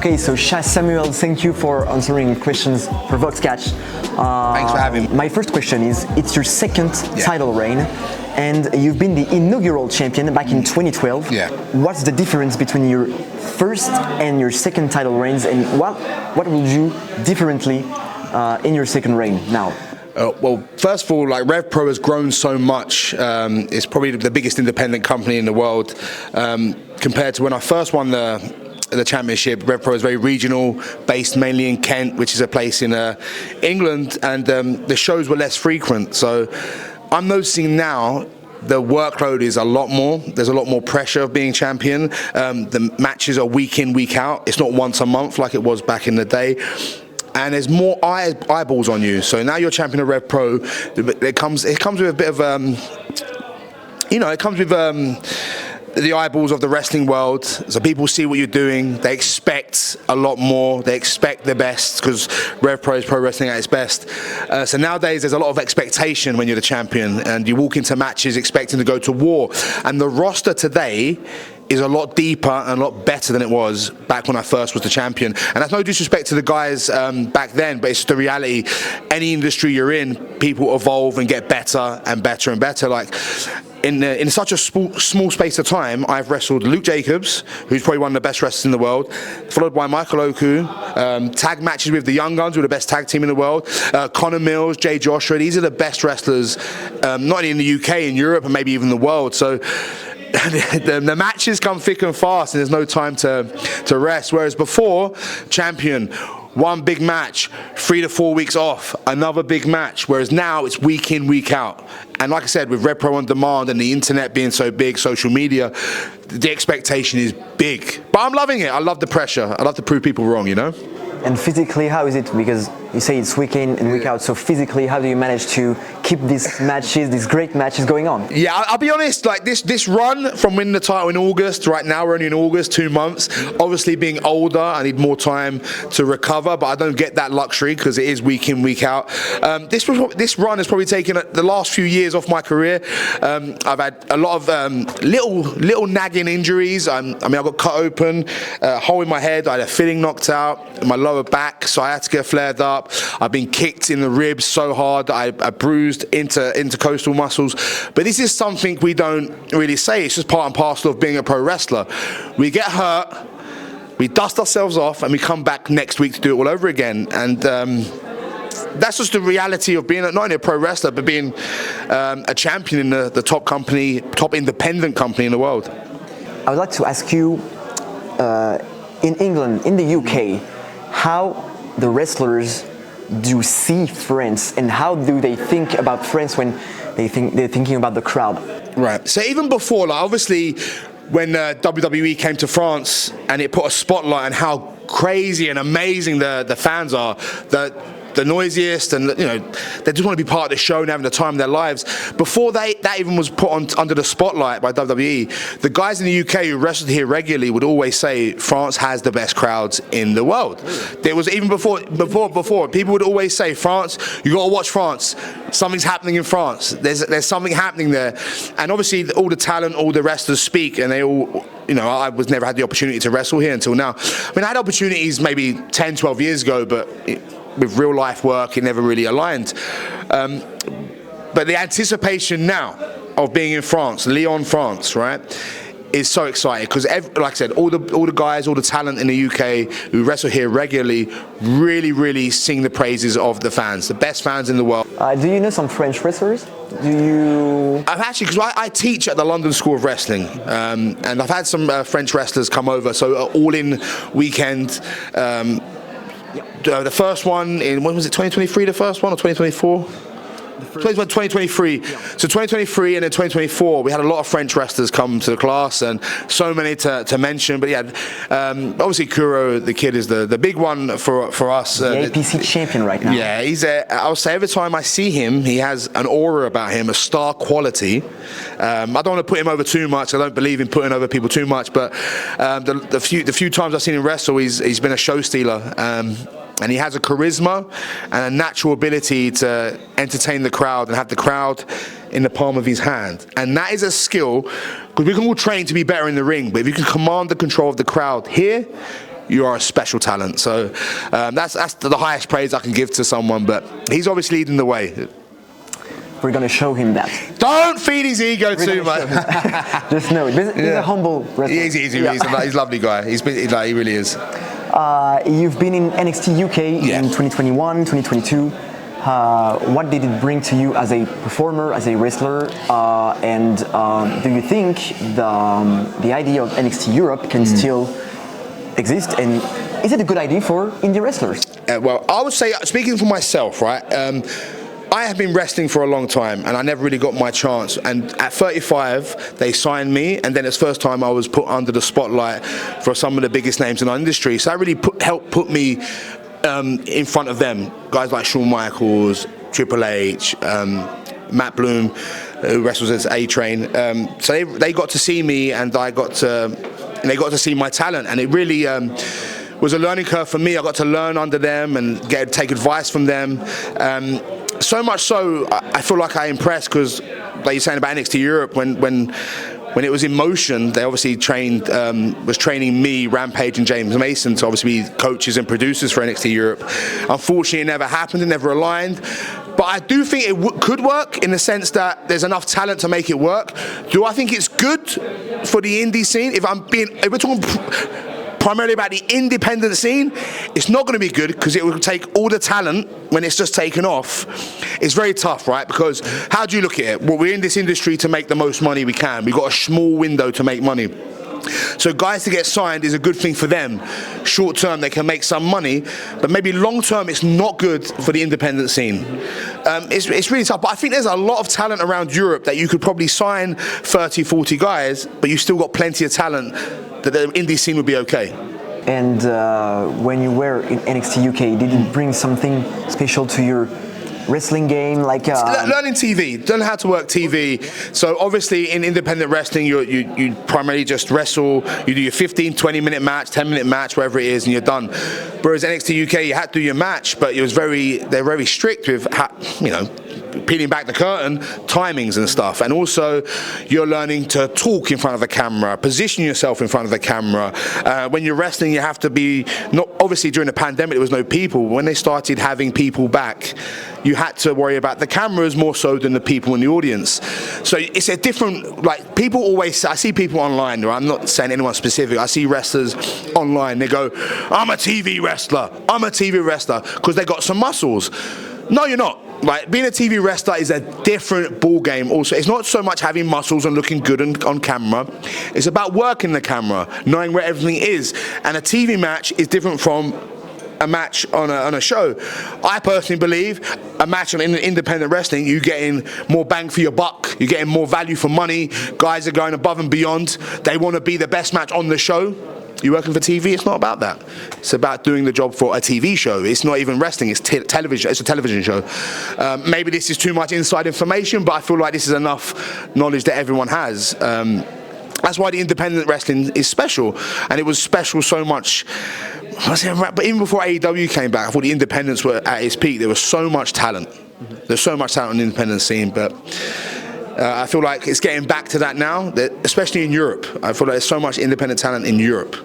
Okay, so Sha Samuels, thank you for answering questions for VoxCatch. Thanks for having me. My first question is, it's your second title reign, and you've been the inaugural champion back in 2012. Yeah. What's the difference between your first and your second title reigns, and what will you do differently in your second reign now? Well, first of all, like RevPro has grown so much. It's probably the biggest independent company in the world. Compared to when I first won the championship, RevPro is very regional, based mainly in Kent, which is a place in England, and the shows were less frequent. So I'm noticing now the workload is a lot more. There's a lot more pressure of being champion. The matches are week in, week out. It's not once a month like it was back in the day. And there's more eyeballs on you. So now you're champion of RevPro. It comes with a bit of, it comes with the eyeballs of the wrestling world. So people see what you're doing. They expect a lot more. They expect the best because RevPro is pro wrestling at its best. So nowadays there's a lot of expectation when you're the champion, and you walk into matches expecting to go to war. And the roster today is a lot deeper and a lot better than it was back when I first was the champion. And that's no disrespect to the guys back then, but it's the reality. Any industry you're in, people evolve and get better and better and better. Like in such a small space of time, I've wrestled Luke Jacobs, who's probably one of the best wrestlers in the world, followed by Michael Oku, tag matches with the Young Guns, who are the best tag team in the world, Connor Mills, Jay Joshua. These are the best wrestlers, not only in the UK, in Europe, and maybe even the world. So the matches come thick and fast, and there's no time to rest. Whereas before, champion, one big match, 3 to 4 weeks off, another big match. Whereas now it's week in, week out. And like I said, with RevPro on demand and the internet being so big, social media, the expectation is big. But I'm loving it. I love the pressure. I love to prove people wrong, you know? And physically, how is it? Because you say it's week in and week out, so physically, how do you manage to keep these matches, these great matches going on? Yeah, I'll be honest, like this run from winning the title in August, right now we're only in August, 2 months. Obviously being older, I need more time to recover, but I don't get that luxury because it is week in, week out. This run has probably taken the last few years off my career. I've had a lot of little nagging injuries. I got cut open, a hole in my head, I had a filling knocked out, my lower back, so I had to get flared up. I've been kicked in the ribs so hard that I bruised intercostal muscles. But this is something we don't really say. It's just part and parcel of being a pro wrestler. We get hurt, we dust ourselves off, and we come back next week to do it all over again. And that's just the reality of being not only a pro wrestler, but being a champion in the top independent company in the world. I would like to ask you, in England, in the UK, how the wrestlers do see France, and how do they think about France when they're thinking about the crowd? Right. So even before, like obviously, when WWE came to France and it put a spotlight on how crazy and amazing the fans are, the noisiest, and they just want to be part of the show and having the time of their lives. Before that even was put under the spotlight by WWE, the guys in the UK who wrestled here regularly would always say France has the best crowds in the world. There was even before people would always say, France, you got to watch France. Something's happening in France. There's something happening there, and obviously all the talent, all the wrestlers speak, and they all. I never had the opportunity to wrestle here until now. I mean, I had opportunities maybe 10, 12 years ago, but with real life work, it never really aligned. But the anticipation now of being in France, Lyon, France, right, is so exciting because, like I said, all the guys, all the talent in the UK who wrestle here regularly, really sing the praises of the fans, the best fans in the world. Do you know some French wrestlers? I've actually, because I teach at the London School of Wrestling, and I've had some French wrestlers come over, so all-in weekend. The first one in, when was it, 2023 the first one, or 2024? 2023. So 2023 and then 2024, we had a lot of French wrestlers come to the class, and so many to mention. But yeah, obviously Kuro, the kid, is the big one for us. The APC champion right now. Yeah, I would say every time I see him, he has an aura about him, a star quality. I don't want to put him over too much. I don't believe in putting over people too much. But the few times I've seen him wrestle, he's been a show stealer. And he has a charisma and a natural ability to entertain the crowd and have the crowd in the palm of his hand. And that is a skill, because we can all train to be better in the ring, but if you can command the control of the crowd here, you are a special talent. So that's the highest praise I can give to someone, but he's obviously leading the way. We're gonna show him that. Don't feed his ego too much. Just know it. He's a humble wrestler. He's a lovely guy. He really is. You've been in NXT UK in 2021, 2022. What did it bring to you as a performer, as a wrestler? And do you think the idea of NXT Europe can still exist? And is it a good idea for indie wrestlers? Well, I would say, speaking for myself, right? I have been wrestling for a long time and I never really got my chance, and at 35 they signed me, and then it's the first time I was put under the spotlight for some of the biggest names in our industry, so that really helped put me in front of them, guys like Shawn Michaels, Triple H, Matt Bloom, who wrestles as A-Train, so they got to see me, and they got to see my talent, and it really was a learning curve for me. I got to learn under them and take advice from them. So much so, I feel like I impressed, because, like you're saying about NXT Europe, when it was in motion, they obviously was training me, Rampage, and James Mason to obviously be coaches and producers for NXT Europe. Unfortunately, it never happened, it never aligned. But I do think it could work, in the sense that there's enough talent to make it work. Do I think it's good for the indie scene? If we're talking primarily about the independent scene, it's not going to be good, because it will take all the talent when it's just taken off. It's very tough, right? Because how do you look at it? Well, we're in this industry to make the most money we can. We've got a small window to make money. So guys to get signed is a good thing for them. Short term, they can make some money, but maybe long term, it's not good for the independent scene. It's really tough, but I think there's a lot of talent around Europe that you could probably sign 30, 40 guys, but you've still got plenty of talent that the indie scene would be okay. And when you were in NXT UK, did it bring something special to your wrestling game? Like learning TV, learn how to work TV. So obviously in independent wrestling, you primarily just wrestle. You do your 15, 20-minute match, 10-minute match, whatever it is, and you're done. Whereas NXT UK, you had to do your match, but they're very strict with peeling back the curtain, timings and stuff. And also, you're learning to talk in front of the camera, position yourself in front of the camera. When you're wrestling, you have to be, not obviously during the pandemic, there was no people. When they started having people back, you had to worry about the cameras more so than the people in the audience. So it's a different, like, people always, I see people online, right? I'm not saying anyone specific, I see wrestlers online, they go, I'm a TV wrestler, because they got some muscles. No, you're not. Like, being a TV wrestler is a different ball game. Also, it's not so much having muscles and looking good on camera. It's about working the camera, knowing where everything is. And a TV match is different from a match on a show. I personally believe a match in independent wrestling, you're getting more bang for your buck. You're getting more value for money. Guys are going above and beyond. They want to be the best match on the show. You're working for TV, it's not about that. It's about doing the job for a TV show. It's not even wrestling, it's television. It's a television show. Maybe this is too much inside information, but I feel like this is enough knowledge that everyone has. That's why the independent wrestling is special, and it was special so much. But even before AEW came back, I thought the independents were at its peak. There was so much talent. There's so much talent on the independent scene, but I feel like it's getting back to that now, especially in Europe. I feel like there's so much independent talent in Europe.